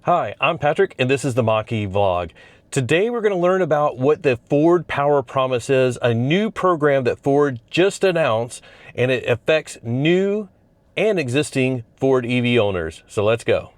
Hi, I'm Patrick, and this is the Mach-E vlog. Today we're going to learn about what the Ford Power Promise is, a new program that Ford just announced, and it affects new and existing Ford EV owners. So let's go.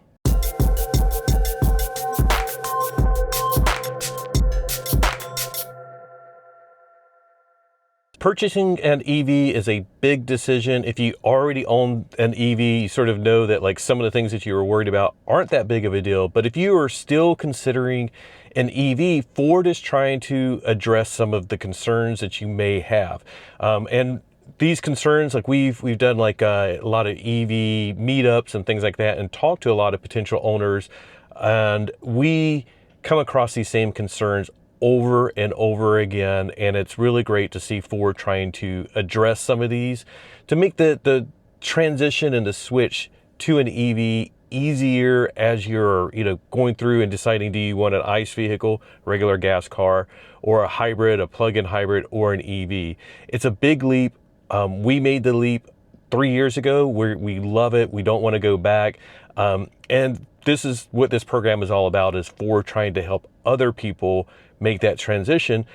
Purchasing an EV is a big decision. If you already own an EV, you sort of know that like some of the things that you were worried about aren't that big of a deal. But if you are still considering an EV, Ford is trying to address some of the concerns that you may have. And these concerns, like we've done like a lot of EV meetups and things like that, and talked to a lot of potential owners, and we come across these same concerns over and over again, and it's really great to see Ford trying to address some of these to make the transition and the switch to an EV easier as you're going through and deciding, do you want an ICE vehicle, regular gas car, or a hybrid, a plug-in hybrid, or an EV. It's a big leap. We made the leap 3 years ago. We love it. We don't want to go back. And this is what this program is all about, is Ford trying to help other people make that transition,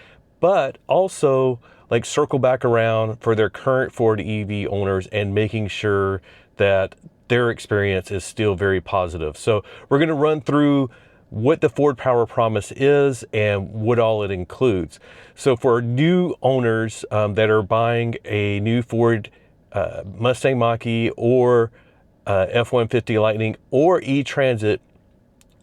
but also like circle back around for their current Ford EV owners and making sure that their experience is still very positive. So we're going to run through what the Ford Power Promise is and what all it includes. So for new owners that are buying a new Ford Mustang Mach-E or F-150 Lightning or E-Transit,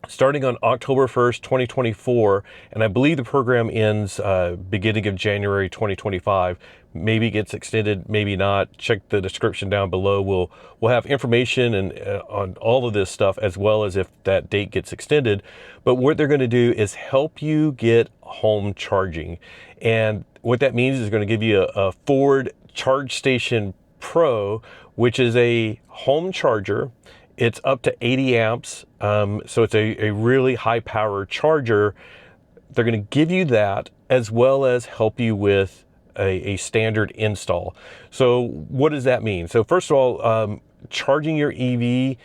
starting on October 1st, 2024, and I believe the program ends beginning of January 2025. Maybe gets extended, maybe not. Check the description down below. We'll have information and on all of this stuff, as well as if that date gets extended. But what they're going to do is help you get home charging, and what that means is going to give you a Ford Charge Station Pro, which is a home charger. It's up to 80 amps, so it's a really high power charger. They're going to give you that, as well as help you with a standard install. So what does that mean? So first of all, charging your EV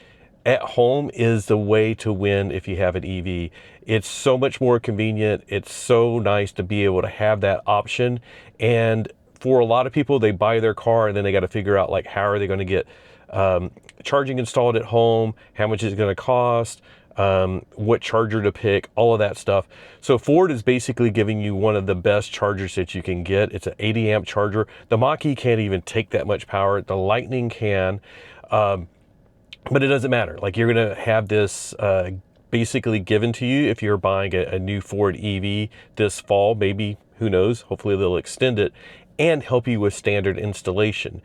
at home is the way to win if you have an EV. It's so much more convenient. It's so nice to be able to have that option. And for a lot of people, they buy their car and then they got to figure out like, how are they going to get charging installed at home, how much is it going to cost, what charger to pick, all of that stuff. So Ford is basically giving you one of the best chargers that you can get. It's an 80 amp charger. The Mach-E can't even take that much power. The Lightning can, but it doesn't matter. Like, you're going to have this basically given to you if you're buying a new Ford EV this fall. Maybe, who knows, hopefully they'll extend it and help you with standard installation.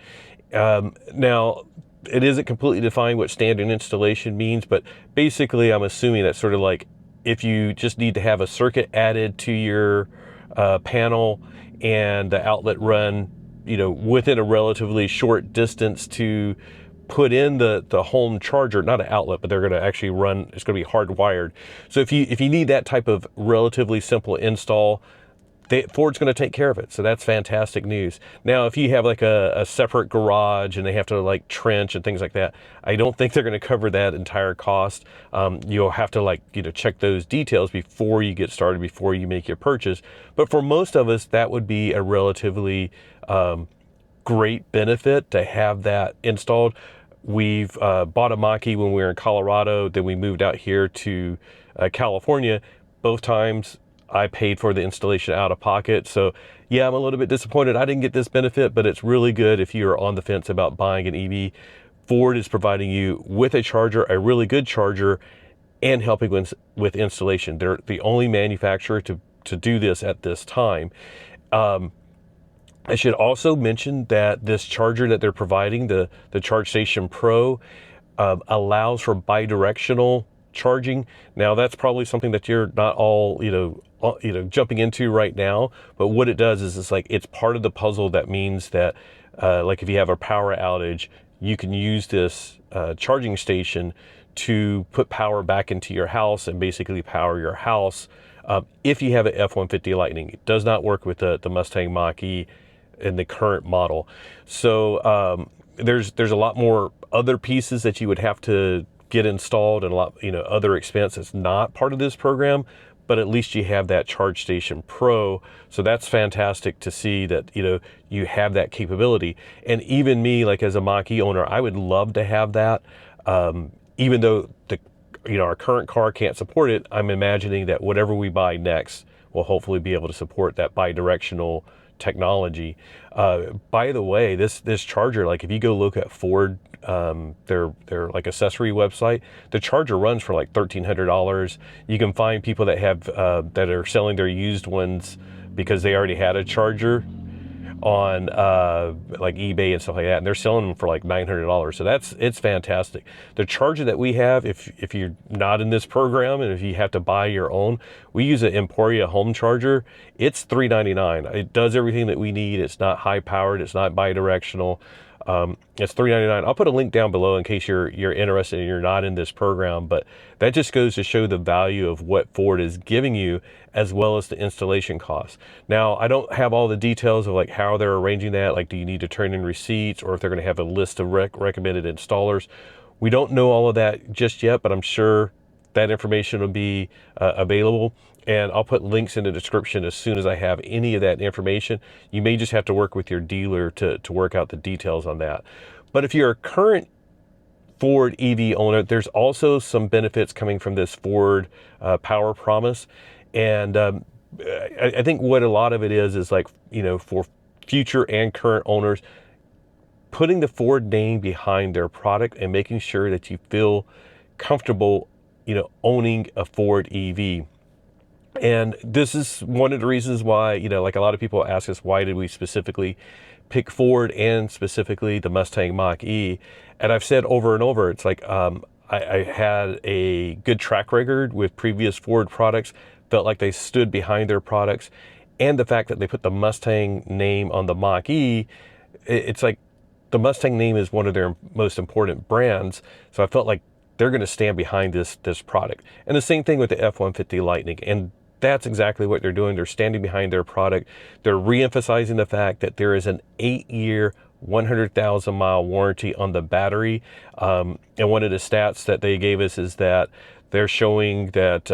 Now, it isn't completely defined what standard installation means, but basically I'm assuming that's sort of like if you just need to have a circuit added to your panel and the outlet run, within a relatively short distance to put in the home charger, not an outlet, but they're going to actually run, it's going to be hardwired. So if you need that type of relatively simple install, Ford's going to take care of it. So that's fantastic news. Now, if you have like a separate garage and they have to like trench and things like that, I don't think they're going to cover that entire cost. You'll have to check those details before you get started, before you make your purchase. But for most of us, that would be a relatively great benefit to have that installed. We've bought a Mach-E when we were in Colorado, then we moved out here to California. Both times I paid for the installation out of pocket. So yeah, I'm a little bit disappointed I didn't get this benefit, but it's really good if you're on the fence about buying an EV. Ford is providing you with a charger, a really good charger, and helping with installation. They're the only manufacturer to do this at this time. I should also mention that this charger that they're providing, the Charge Station Pro, allows for bidirectional charging. Now, that's probably something that you're not all jumping into right now, but what it does is it's part of the puzzle. That means that like if you have a power outage, you can use this charging station to put power back into your house and basically power your house if you have an F-150 Lightning. It does not work with the Mustang Mach-E in the current model. So there's a lot more other pieces that you would have to get installed and a lot, other expense that's not part of this program, but at least you have that Charge Station Pro. So that's fantastic to see that, you have that capability. And even me, like as a Mach-E owner, I would love to have that. Even though our current car can't support it, I'm imagining that whatever we buy next will hopefully be able to support that bi-directional technology. By the way, this charger, like if you go look at Ford, their like accessory website, the charger runs for like $1,300. You can find people that have that are selling their used ones because they already had a charger on like eBay and stuff like that, and they're selling them for like $900. So it's fantastic. The charger that we have, if you're not in this program and if you have to buy your own, we use an Emporia home charger. It's $399. It does everything that we need. It's not high powered. It's not bi-directional. It's $399. I'll put a link down below in case you're interested and you're not in this program, but that just goes to show the value of what Ford is giving you as well as the installation costs. Now, I don't have all the details of like how they're arranging that. Like, do you need to turn in receipts, or if they're going to have a list of recommended installers? We don't know all of that just yet, but I'm sure that information will be available. And I'll put links in the description as soon as I have any of that information. You may just have to work with your dealer to work out the details on that. But if you're a current Ford EV owner, there's also some benefits coming from this Ford Power Promise. And I think what a lot of it is like, for future and current owners, putting the Ford name behind their product and making sure that you feel comfortable, owning a Ford EV. And this is one of the reasons why, like a lot of people ask us, why did we specifically pick Ford and specifically the Mustang Mach-E? And I've said over and over, it's like I had a good track record with previous Ford products, felt like they stood behind their products. And the fact that they put the Mustang name on the Mach-E, it's like the Mustang name is one of their most important brands. So I felt like they're going to stand behind this product. And the same thing with the F-150 Lightning. And that's exactly what they're doing. They're standing behind their product. They're re-emphasizing the fact that there is an 8-year, 100,000-mile warranty on the battery. And one of the stats that they gave us is that they're showing that,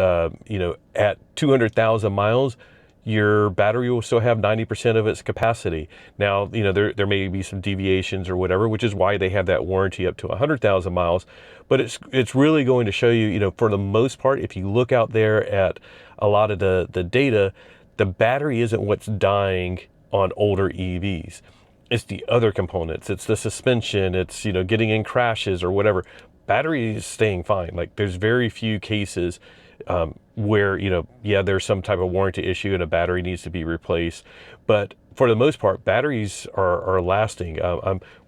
at 200,000 miles, your battery will still have 90% of its capacity. Now, there may be some deviations or whatever, which is why they have that warranty up to 100,000 miles. But it's really going to show you, for the most part, if you look out there at a lot of the data, the battery isn't what's dying on older EVs. It's the other components. It's the suspension. It's, getting in crashes or whatever. Battery is staying fine. Like, there's very few cases where, there's some type of warranty issue and a battery needs to be replaced. But for the most part, batteries are lasting.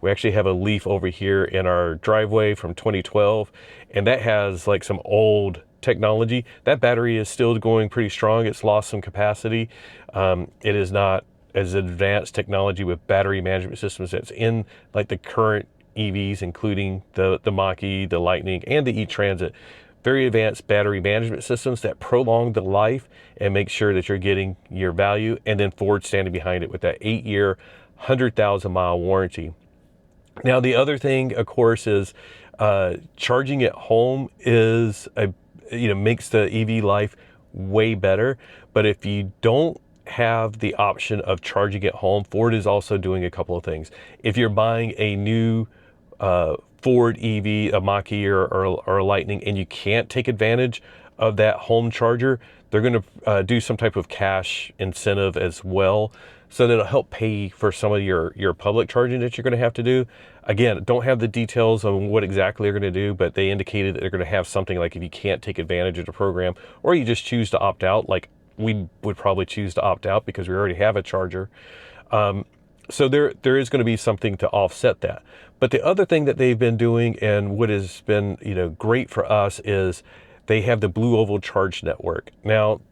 We actually have a Leaf over here in our driveway from 2012, and that has like some old technology. That battery is still going pretty strong. It's lost some capacity. It is not as advanced technology with battery management systems that's in like the current EVs, including the Mach-E, the Lightning, and the E-Transit. Very advanced battery management systems that prolong the life and make sure that you're getting your value. And then Ford standing behind it with that 8-year, 100,000-mile warranty. Now, the other thing, of course, is charging at home is makes the EV life way better. But if you don't have the option of charging at home, Ford is also doing a couple of things. If you're buying a new Ford EV, a Mach-E or a Lightning, and you can't take advantage of that home charger, they're going to do some type of cash incentive as well, so that it'll help pay for some of your public charging that you're going to have to do. Again, don't have the details on what exactly they're going to do, but they indicated that they're going to have something like if you can't take advantage of the program, or you just choose to opt out, like we would probably choose to opt out because we already have a charger. So there is going to be something to offset that. But the other thing that they've been doing, and what has been great for us, is they have the Blue Oval Charge Network. Now,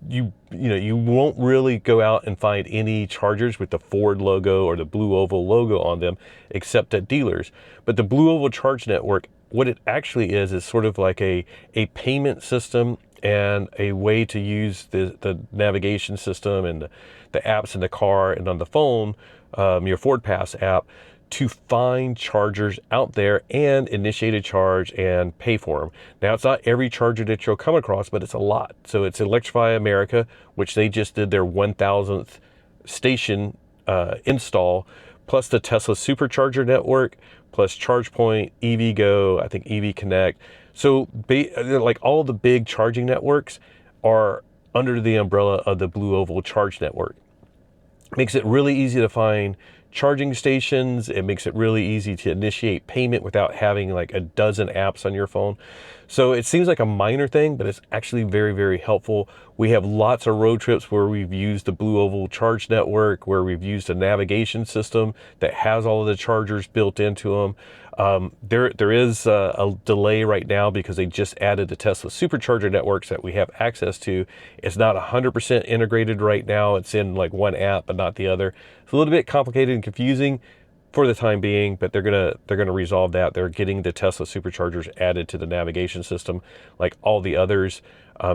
you won't really go out and find any chargers with the Ford logo or the Blue Oval logo on them, except at dealers. But the Blue Oval Charge Network, what it actually is sort of like a payment system and a way to use the navigation system and the apps in the car and on the phone, your Ford Pass app, to find chargers out there and initiate a charge and pay for them. Now, it's not every charger that you'll come across, but it's a lot. So it's Electrify America, which they just did their 1,000th station install, plus the Tesla Supercharger network, plus ChargePoint, EVgo, I think EV Connect. So like all the big charging networks are under the umbrella of the Blue Oval Charge Network. Makes it really easy to find charging stations. It makes it really easy to initiate payment without having like a dozen apps on your phone. So it seems like a minor thing, but it's actually very, very helpful. We have lots of road trips where we've used the Blue Oval Charge Network, where we've used a navigation system that has all of the chargers built into them. There is a delay right now because they just added the Tesla Supercharger networks that we have access to. It's not 100% integrated right now. It's in like one app, but not the other. It's a little bit complicated and confusing for the time being, but they're gonna resolve that. They're getting the Tesla Superchargers added to the navigation system like all the others,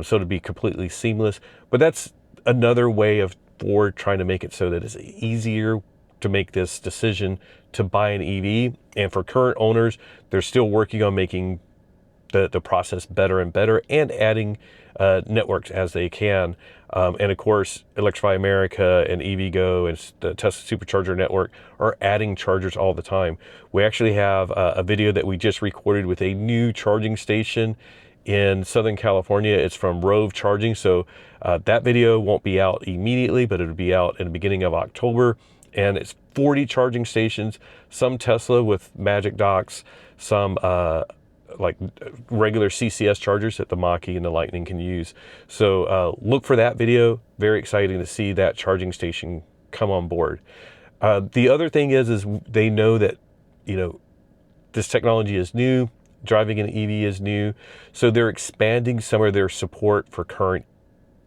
so to be completely seamless. But that's another way of Ford trying to make it so that it's easier to make this decision to buy an EV. And for current owners, they're still working on making the process better and better and adding networks as they can. And of course, Electrify America and EVgo and the Tesla Supercharger network are adding chargers all the time. We actually have a video that we just recorded with a new charging station in Southern California. It's from Rove Charging. So that video won't be out immediately, but it'll be out in the beginning of October. And it's 40 charging stations, some Tesla with Magic Docks, some like regular CCS chargers that the Mach-E and the Lightning can use. So look for that video. Very exciting to see that charging station come on board. The other thing is they know that, you know, this technology is new, driving an EV is new. So they're expanding some of their support for current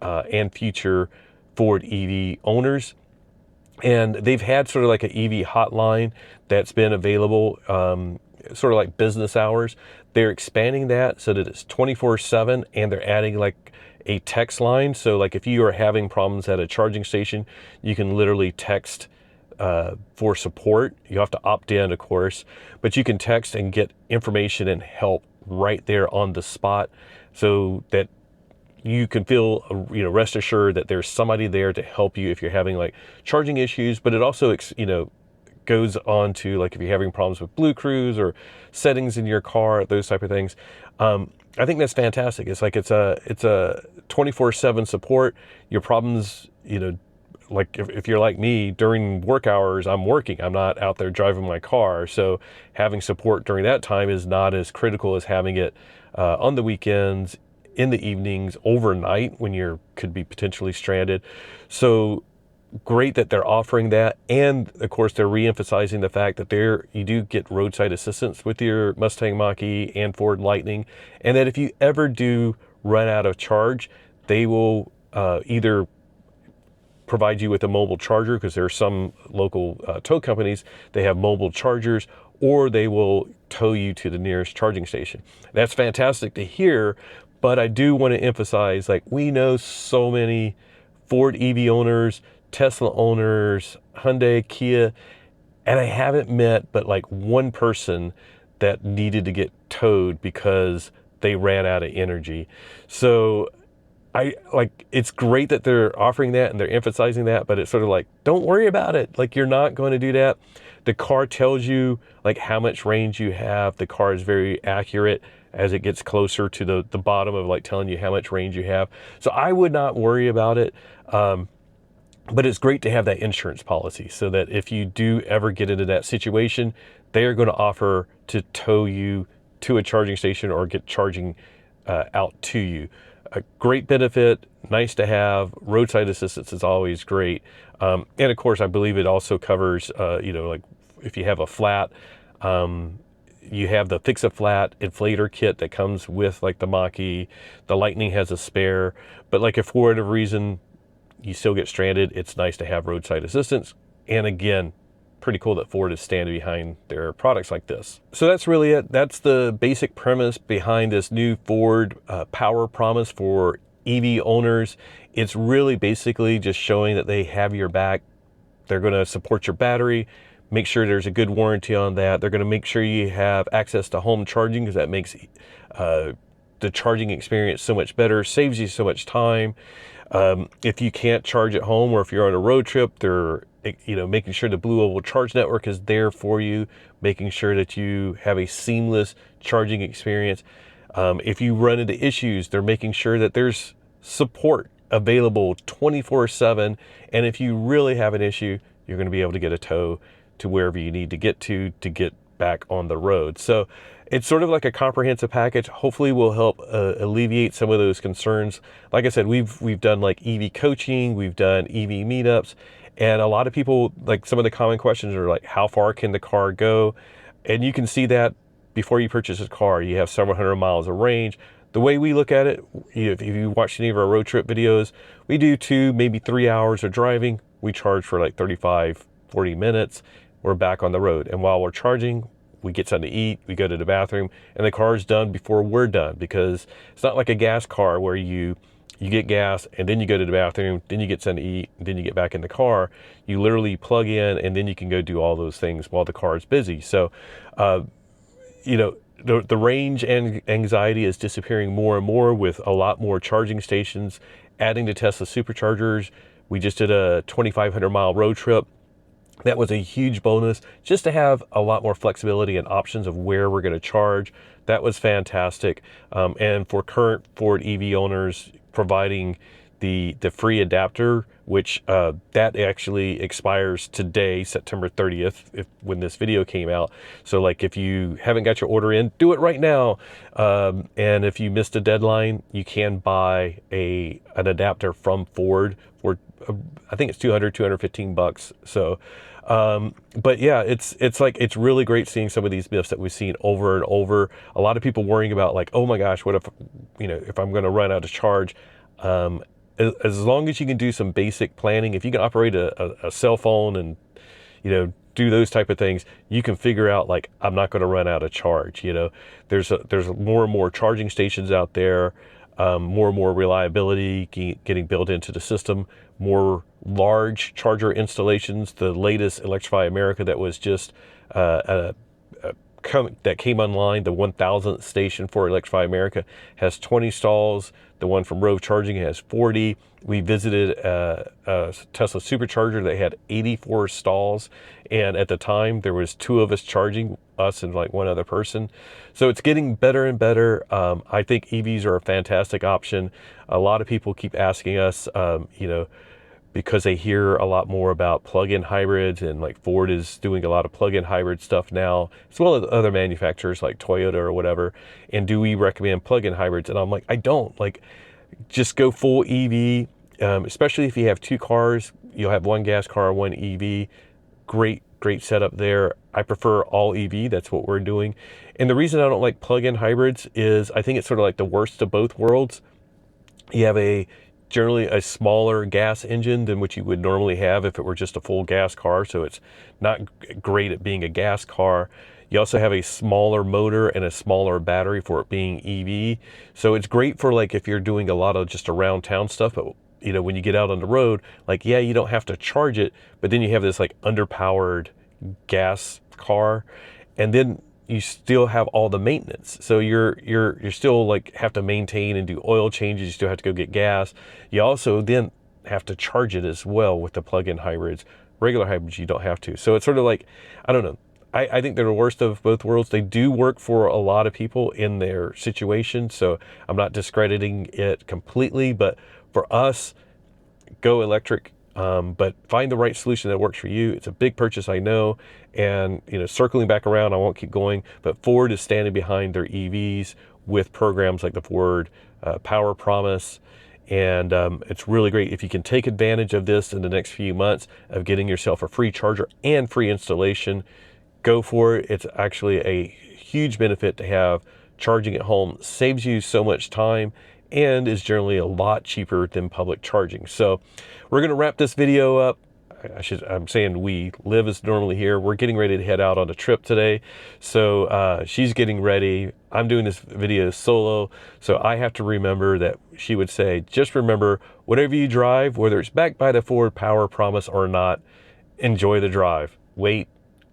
and future Ford EV owners. And they've had sort of like an EV hotline that's been available, sort of like business hours. They're expanding that so that it's 24/7, and they're adding like a text line. So like if you are having problems at a charging station, you can literally text for support. You have to opt in, of course, but you can text and get information and help right there on the spot, so that you can feel, you know, rest assured that there's somebody there to help you if you're having like charging issues. But it also, you know, goes on to like if you're having problems with Blue Cruise or settings in your car, those type of things. I think that's fantastic. It's like it's a 24/7 support. Your problems, you know, like if you're like me, during work hours, I'm working. I'm not out there driving my car. So having support during that time is not as critical as having it on the weekends, in the evenings, overnight when you could be potentially stranded. So great that they're offering that. And of course, they're re-emphasizing the fact that you do get roadside assistance with your Mustang Mach-E and Ford Lightning. And that if you ever do run out of charge, they will either provide you with a mobile charger, because there are some local tow companies, they have mobile chargers, or they will tow you to the nearest charging station. That's fantastic to hear. But I do want to emphasize, like, we know so many Ford EV owners, Tesla owners, Hyundai, Kia, and I haven't met but like one person that needed to get towed because they ran out of energy. So it's great that they're offering that and they're emphasizing that, but it's sort of like, don't worry about it. Like, you're not going to do that. The car tells you like how much range you have. The car is very accurate as it gets closer to the bottom of like telling you how much range you have. So I would not worry about it. But it's great to have that insurance policy so that if you do ever get into that situation, they are going to offer to tow you to a charging station or get charging out to you. A great benefit, nice to have. Roadside assistance is always great. And of course, I believe it also covers, you know, like if you have a flat, you have the Fix-A-Flat inflator kit that comes with like the Mach-E. The Lightning has a spare, but like if for whatever reason you still get stranded, it's nice to have roadside assistance. And again, pretty cool that Ford is standing behind their products like this. So that's really it. That's the basic premise behind this new Ford Power Promise for EV owners. It's really basically just showing that they have your back. They're going to support your battery, make sure there's a good warranty on that. They're going to make sure you have access to home charging, because that makes the charging experience so much better, saves you so much time. If you can't charge at home, or if you're on a road trip, they're making sure the Blue Oval Charge Network is there for you, making sure that you have a seamless charging experience. If you run into issues, they're making sure that there's support available 24/7. And if you really have an issue, you're going to be able to get a tow to wherever you need to get back on the road. So it's sort of like a comprehensive package. Hopefully will help alleviate some of those concerns. Like I said, we've done like EV coaching, we've done EV meetups, and a lot of people, like, some of the common questions are like, how far can the car go? And you can see that before you purchase a car, you have several hundred miles of range. The way we look at it, if you watch any of our road trip videos, we do 2, maybe 3 hours of driving. We charge for like 35, 40 minutes. We're back on the road. And while we're charging, we get something to eat, we go to the bathroom, and the car's done before we're done, because it's not like a gas car where you get gas and then you go to the bathroom, then you get something to eat, and then you get back in the car. You literally plug in and then you can go do all those things while the car is busy. So, the range and anxiety is disappearing more and more with a lot more charging stations, adding to Tesla superchargers. We just did a 2,500 mile road trip. That was a huge bonus, just to have a lot more flexibility and options of where we're going to charge. That was fantastic. And for current Ford EV owners, providing the free adapter, which that actually expires today, September 30th, when this video came out. So like, if you haven't got your order in, do it right now. And if you missed a deadline, you can buy an adapter from Ford for I think it's $215. So but yeah, it's really great seeing some of these myths that we've seen over and over. A lot of people worrying about, like, oh my gosh, what if if I'm going to run out of charge? As long as you can do some basic planning, if you can operate a cell phone and do those type of things, you can figure out, like, I'm not going to run out of charge. There's more and more charging stations out there, more and more reliability getting built into the system, more large charger installations. The latest Electrify America that was just that came online, the 1,000th station for Electrify America, has 20 stalls. The one from Rove Charging has 40. We visited a Tesla supercharger that had 84 stalls, and at the time there was 2 of us charging, us and like 1 other person. So it's getting better and better. I think EVs are a fantastic option. A lot of people keep asking us, because they hear a lot more about plug-in hybrids, and like Ford is doing a lot of plug-in hybrid stuff now, as well as other manufacturers like Toyota or whatever. And do we recommend plug-in hybrids? And I'm like, I don't. Like, just go full EV, especially if you have 2 cars. You'll have 1 gas car, 1 EV. Great setup there. I prefer all EV. That's what we're doing. And the reason I don't like plug-in hybrids is I think it's sort of like the worst of both worlds. You have generally a smaller gas engine than what you would normally have if it were just a full gas car. So it's not great at being a gas car. You also have a smaller motor and a smaller battery for it being EV. So it's great for, like, if you're doing a lot of just around town stuff, but when you get out on the road, like, yeah, you don't have to charge it, but then you have this like underpowered gas car, and then you still have all the maintenance. So you're still like have to maintain and do oil changes. You still have to go get gas. You also then have to charge it as well with the plug-in hybrids. Regular hybrids, you don't have to. So it's sort of like, I don't know. I think they're the worst of both worlds. They do work for a lot of people in their situation. So I'm not discrediting it completely, but for us, go electric. But find the right solution that works for you. It's a big purchase, I know. And, circling back around, I won't keep going, but Ford is standing behind their EVs with programs like the Ford Power Promise. And it's really great if you can take advantage of this in the next few months of getting yourself a free charger and free installation. Go for it. It's actually a huge benefit to have charging at home. Saves you so much time and is generally a lot cheaper than public charging. So we're going to wrap this video up. I'm saying Liv is normally here. We're getting ready to head out on a trip today. So she's getting ready. I'm doing this video solo. So I have to remember that she would say, just remember, whatever you drive, whether it's backed by the Ford Power Promise or not, enjoy the drive. Wait,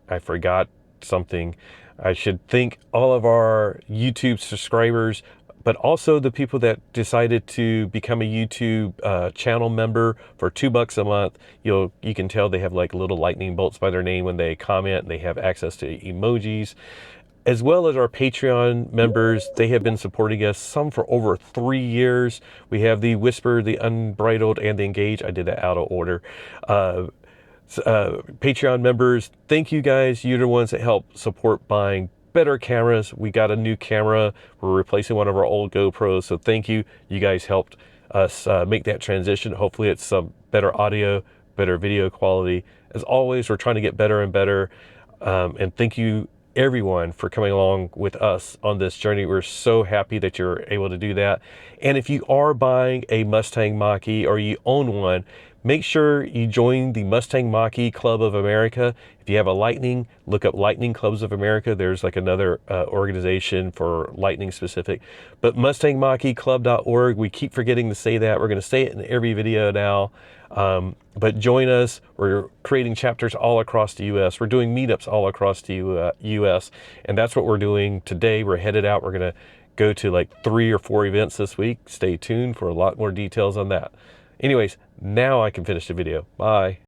I forgot something. I should thank all of our YouTube subscribers, but also the people that decided to become a YouTube channel member for $2 a month. You can tell they have like little lightning bolts by their name when they comment, and they have access to emojis. As well as our Patreon members, they have been supporting us, some for over 3 years. We have the Whisper, the Unbridled, and the Engage. I did that out of order. Patreon members, thank you guys. You're the ones that help support buying better cameras. We got a new camera. We're replacing one of our old GoPros, so thank you. You guys helped us make that transition. Hopefully it's some better audio, better video quality. As always, we're trying to get better and better. And thank you everyone for coming along with us on this journey. We're so happy that you're able to do that. And if you are buying a Mustang Mach-E or you own one, make sure you join the Mustang Mach-E Club of America. If you have a Lightning, look up Lightning Clubs of America. There's like another organization for Lightning specific. But MustangMach-E-Club.org, we keep forgetting to say that. We're going to say it in every video now. But join us. We're creating chapters all across the U.S. We're doing meetups all across the U.S. And that's what we're doing today. We're headed out. We're going to go to like 3 or 4 events this week. Stay tuned for a lot more details on that. Anyways, now I can finish the video. Bye.